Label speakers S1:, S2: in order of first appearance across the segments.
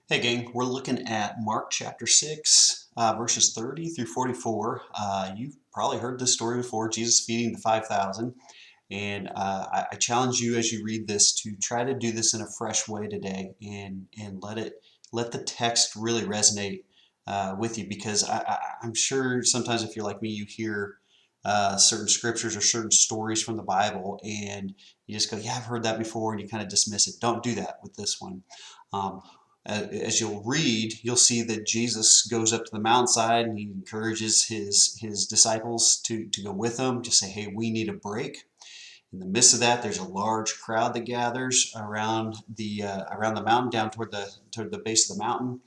S1: Hey gang, we're looking at Mark chapter 6, verses 30 through 44. You've probably heard this story before, Jesus feeding the 5,000. And I challenge you as you read this to try to do this in a fresh way today and let the text really resonate with you because I'm sure sometimes if you're like me, you hear certain scriptures or certain stories from the Bible and you just go, yeah, I've heard that before, and you kind of dismiss it. Don't do that with this one. Um, as you'll read, you'll see that Jesus goes up to the mountainside and he encourages his disciples to go with him, to say, hey, we need a break. In the midst of that, there's a large crowd that gathers around the mountain, down toward the base of the mountain,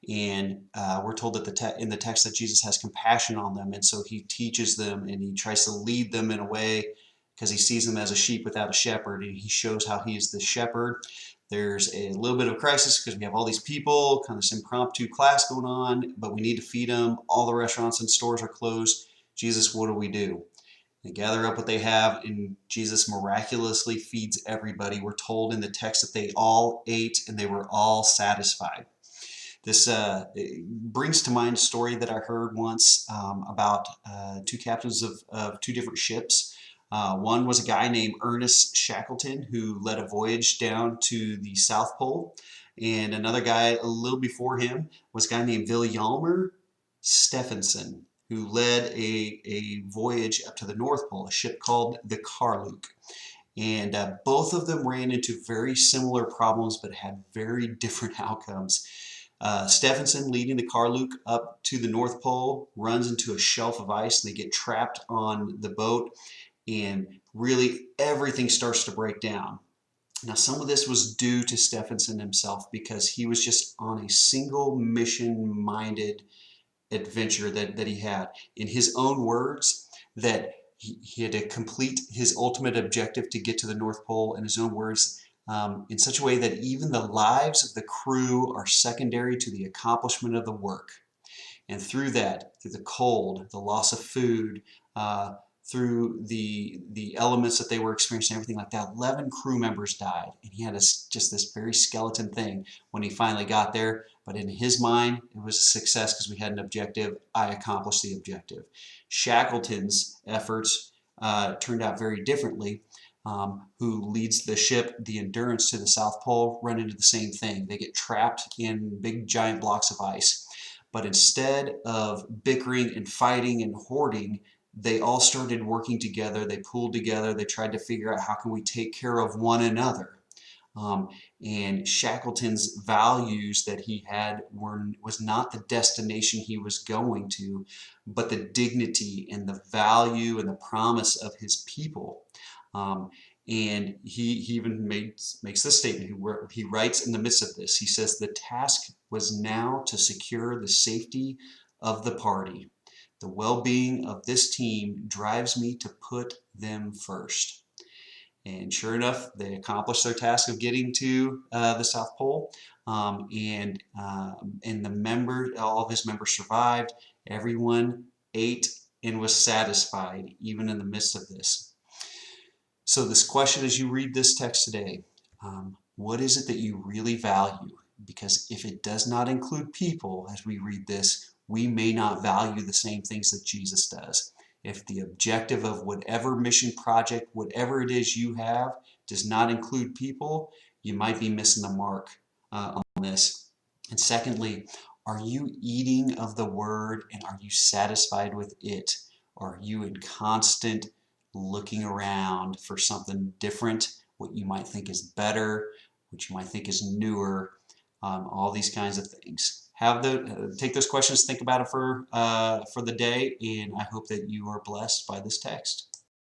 S1: and we're told that in the text that Jesus has compassion on them, and so he teaches them and he tries to lead them in a way because he sees them as a sheep without a shepherd, and he shows how he is the shepherd. There's a little bit of a crisis because we have all these people, kind of this impromptu class going on, but we need to feed them. All the restaurants and stores are closed. Jesus, what do we do? They gather up what they have, and Jesus miraculously feeds everybody. We're told in the text that they all ate and they were all satisfied. This brings to mind a story that I heard once about two captains of two different ships. One was a guy named Ernest Shackleton who led a voyage down to the South Pole, and another guy a little before him was a guy named William Stephenson who led a voyage up to the North Pole, a ship called the Carluke. And both of them ran into very similar problems but had very different outcomes. Stephenson, leading the Carluke up to the North Pole, runs into a shelf of ice and they get trapped on the boat, and really everything starts to break down. Now, some of this was due to Stephenson himself because he was just on a single mission minded adventure that he had. In his own words, that he had to complete his ultimate objective to get to the North Pole, in his own words, in such a way that even the lives of the crew are secondary to the accomplishment of the work. And through that, through the cold, the loss of food, through the elements that they were experiencing, everything like that, 11 crew members died. And he had just this very skeleton thing when he finally got there. But in his mind, it was a success because we had an objective. I accomplished the objective. Shackleton's efforts turned out very differently. Who leads the ship, the Endurance, to the South Pole, run into the same thing. They get trapped in big giant blocks of ice. But instead of bickering and fighting and hoarding, they all started working together. They pooled together. They tried to figure out how can we take care of one another. Um, and Shackleton's values that he had was not the destination he was going to, but the dignity and the value and the promise of his people. And he even makes this statement. He writes in the midst of this, he says, the task was now to secure the safety of the party. The well-being of this team drives me to put them first. And sure enough, they accomplished their task of getting to the South Pole. And all of his members survived. Everyone ate and was satisfied, even in the midst of this. So this question as you read this text today, what is it that you really value? Because if it does not include people, as we read this, we may not value the same things that Jesus does. If the objective of whatever mission project, whatever it is you have, does not include people, you might be missing the mark on this. And secondly, are you eating of the word and are you satisfied with it? Or are you in constant looking around for something different, what you might think is better, what you might think is newer, all these kinds of things. Take those questions, think about it for the day, and I hope that you are blessed by this text.